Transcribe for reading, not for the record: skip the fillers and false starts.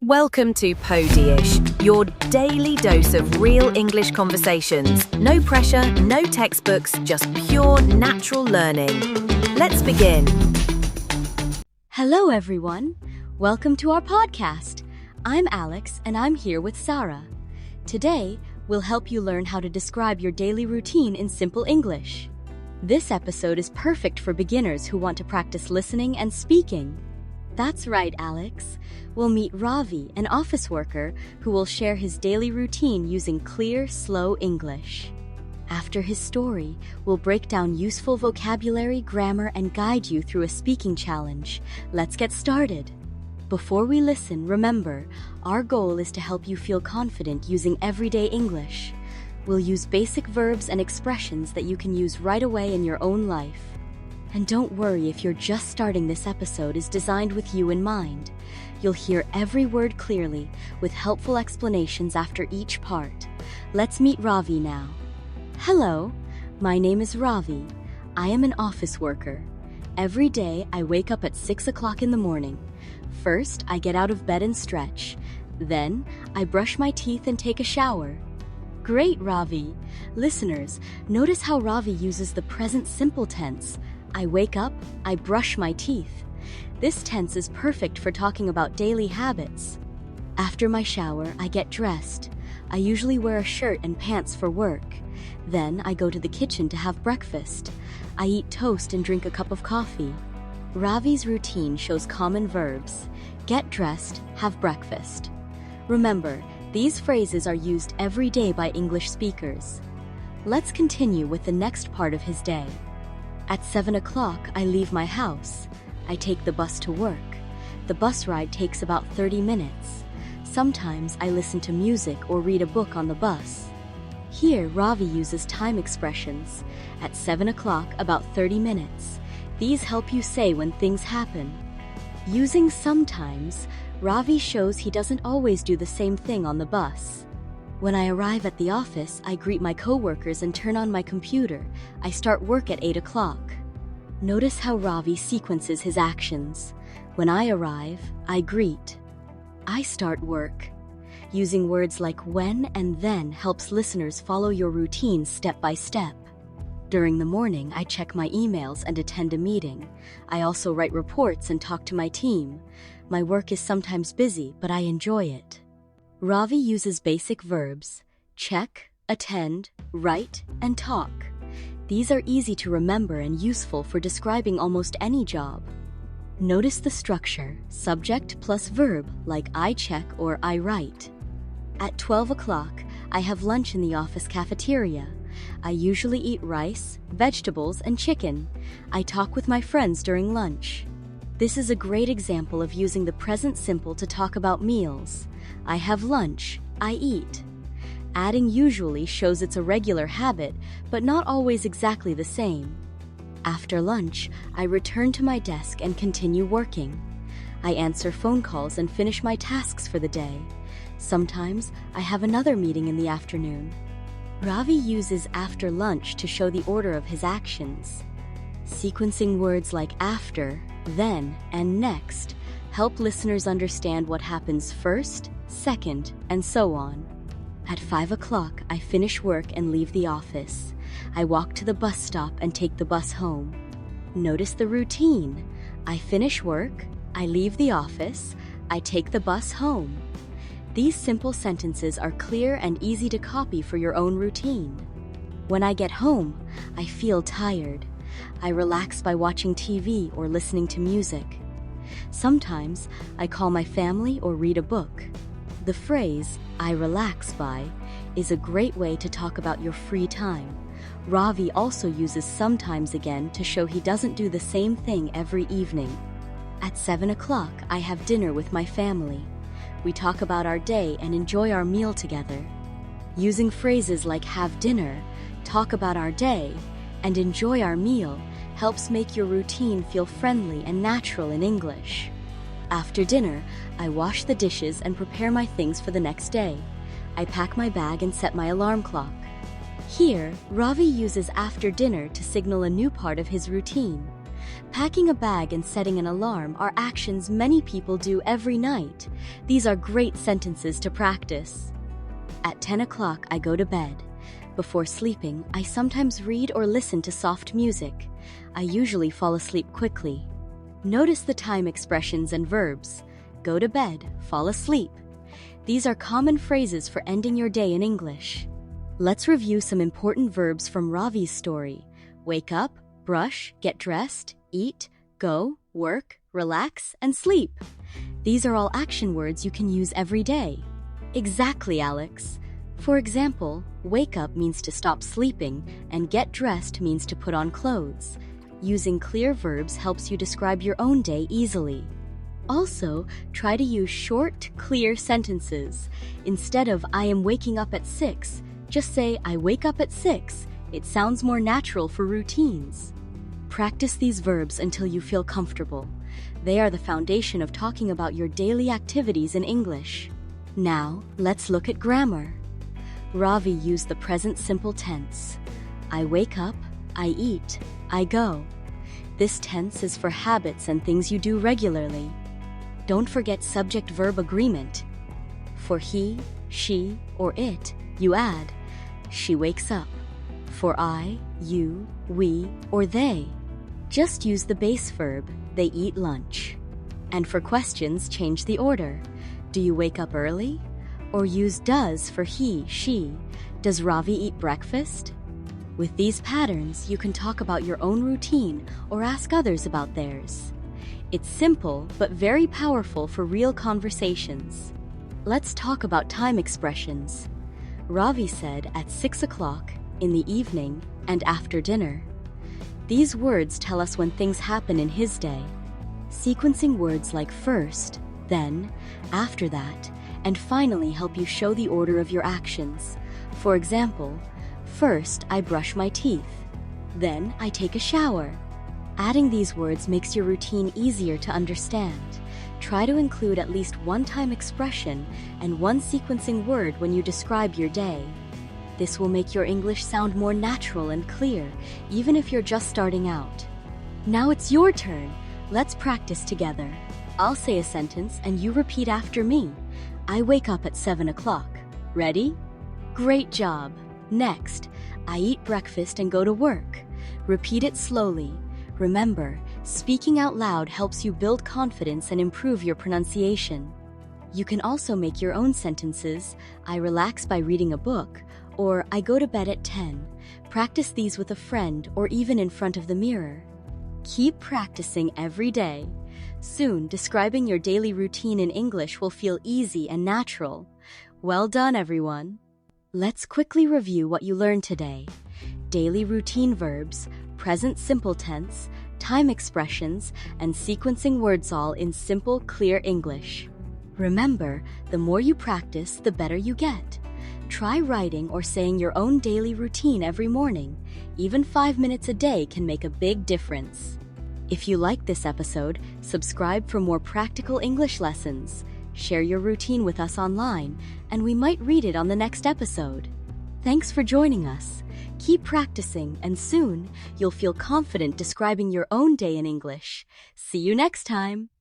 Welcome to Podish, your daily dose of real English conversations. No pressure, no textbooks, just pure natural learning. Let's begin. Hello, everyone. Welcome to our podcast. I'm Alex, and I'm here with Sarah. Today, we'll help you learn how to describe your daily routine in simple English. This episode is perfect for beginners who want to practice listening and speaking. That's right, Alex. We'll meet Ravi, an office worker, who will share his daily routine using clear, slow English. After his story, we'll break down useful vocabulary, grammar, and guide you through a speaking challenge. Let's get started. Before we listen, remember, our goal is to help you feel confident using everyday English. We'll use basic verbs and expressions that you can use right away in your own life. And don't worry if you're just starting. This episode is designed with you in mind. You'll hear every word clearly, with helpful explanations after each part. Let's meet Ravi now. Hello, my name is Ravi. I am an office worker. Every day, I wake up at 6 o'clock in the morning. First, I get out of bed and stretch. Then, I brush my teeth and take a shower. Great, Ravi. Listeners, notice how Ravi uses the present simple tense. I wake up, I brush my teeth. This tense is perfect for talking about daily habits. After my shower, I get dressed. I usually wear a shirt and pants for work. Then I go to the kitchen to have breakfast. I eat toast and drink a cup of coffee. Ravi's routine shows common verbs. Get dressed, have breakfast. Remember, these phrases are used every day by English speakers. Let's continue with the next part of his day. At 7 o'clock, I leave my house. I take the bus to work. The bus ride takes about 30 minutes. Sometimes I listen to music or read a book on the bus. Here, Ravi uses time expressions. At 7 o'clock, about 30 minutes. These help you say when things happen. Using sometimes, Ravi shows he doesn't always do the same thing on the bus. When I arrive at the office, I greet my coworkers and turn on my computer. I start work at 8 o'clock. Notice how Ravi sequences his actions. When I arrive, I greet. I start work. Using words like when and then helps listeners follow your routine step by step. During the morning, I check my emails and attend a meeting. I also write reports and talk to my team. My work is sometimes busy, but I enjoy it. Ravi uses basic verbs: check, attend, write, and talk. These are easy to remember and useful for describing almost any job. Notice the structure, subject plus verb, like I check or I write. At 12 o'clock, I have lunch in the office cafeteria. I usually eat rice, vegetables, and chicken. I talk with my friends during lunch. This is a great example of using the present simple to talk about meals. I have lunch, I eat. Adding usually shows it's a regular habit, but not always exactly the same. After lunch, I return to my desk and continue working. I answer phone calls and finish my tasks for the day. Sometimes I have another meeting in the afternoon. Ravi uses after lunch to show the order of his actions. Sequencing words like after, then, and next help listeners understand what happens first, second, and so on. At 5 o'clock, I finish work and leave the office. I walk to the bus stop and take the bus home. Notice the routine. I finish work, I leave the office, I take the bus home. These simple sentences are clear and easy to copy for your own routine. When I get home, I feel tired. I relax by watching TV or listening to music. Sometimes I call my family or read a book. The phrase, I relax by, is a great way to talk about your free time. Ravi also uses sometimes again to show he doesn't do the same thing every evening. At 7 o'clock, I have dinner with my family. We talk about our day and enjoy our meal together. Using phrases like have dinner, talk about our day, and enjoy our meal helps make your routine feel friendly and natural in English. After dinner, I wash the dishes and prepare my things for the next day. I pack my bag and set my alarm clock. Here, Ravi uses after dinner to signal a new part of his routine. Packing a bag and setting an alarm are actions many people do every night. These are great sentences to practice. At 10 o'clock, I go to bed. Before sleeping, I sometimes read or listen to soft music. I usually fall asleep quickly. Notice the time expressions and verbs. Go to bed, fall asleep. These are common phrases for ending your day in English. Let's review some important verbs from Ravi's story. Wake up, brush, get dressed, eat, go, work, relax, and sleep. These are all action words you can use every day. Exactly, Alex. For example, wake up means to stop sleeping, and get dressed means to put on clothes. Using clear verbs helps you describe your own day easily. Also, try to use short, clear sentences. Instead of I am waking up at 6, just say I wake up at 6. It sounds more natural for routines. Practice these verbs until you feel comfortable. They are the foundation of talking about your daily activities in English. Now, let's look at grammar. Ravi used the present simple tense. I wake up, I eat, I go. This tense is for habits and things you do regularly. Don't forget subject-verb agreement. For he, she, or it, you add, she wakes up. For I, you, we, or they, just use the base verb, they eat lunch. And for questions, change the order. Do you wake up early? Or use does for he, she. Does Ravi eat breakfast? With these patterns, you can talk about your own routine or ask others about theirs. It's simple, but very powerful for real conversations. Let's talk about time expressions. Ravi said at 6 o'clock, in the evening, and after dinner. These words tell us when things happen in his day. Sequencing words like first, then, after that, and finally help you show the order of your actions. For example, first I brush my teeth. Then I take a shower. Adding these words makes your routine easier to understand. Try to include at least one time expression and one sequencing word when you describe your day. This will make your English sound more natural and clear, even if you're just starting out. Now it's your turn. Let's practice together. I'll say a sentence and you repeat after me. I wake up at 7 o'clock. Ready? Great job. Next, I eat breakfast and go to work. Repeat it slowly. Remember, speaking out loud helps you build confidence and improve your pronunciation. You can also make your own sentences. I relax by reading a book, or I go to bed at 10. Practice these with a friend or even in front of the mirror. Keep practicing every day. Soon, describing your daily routine in English will feel easy and natural. Well done, everyone. Let's quickly review what you learned today. Daily routine verbs, present simple tense, time expressions, and sequencing words all in simple, clear English. Remember, the more you practice, the better you get. Try writing or saying your own daily routine every morning. Even 5 minutes a day can make a big difference. If you liked this episode, subscribe for more practical English lessons. Share your routine with us online, and we might read it on the next episode. Thanks for joining us. Keep practicing, and soon you'll feel confident describing your own day in English. See you next time!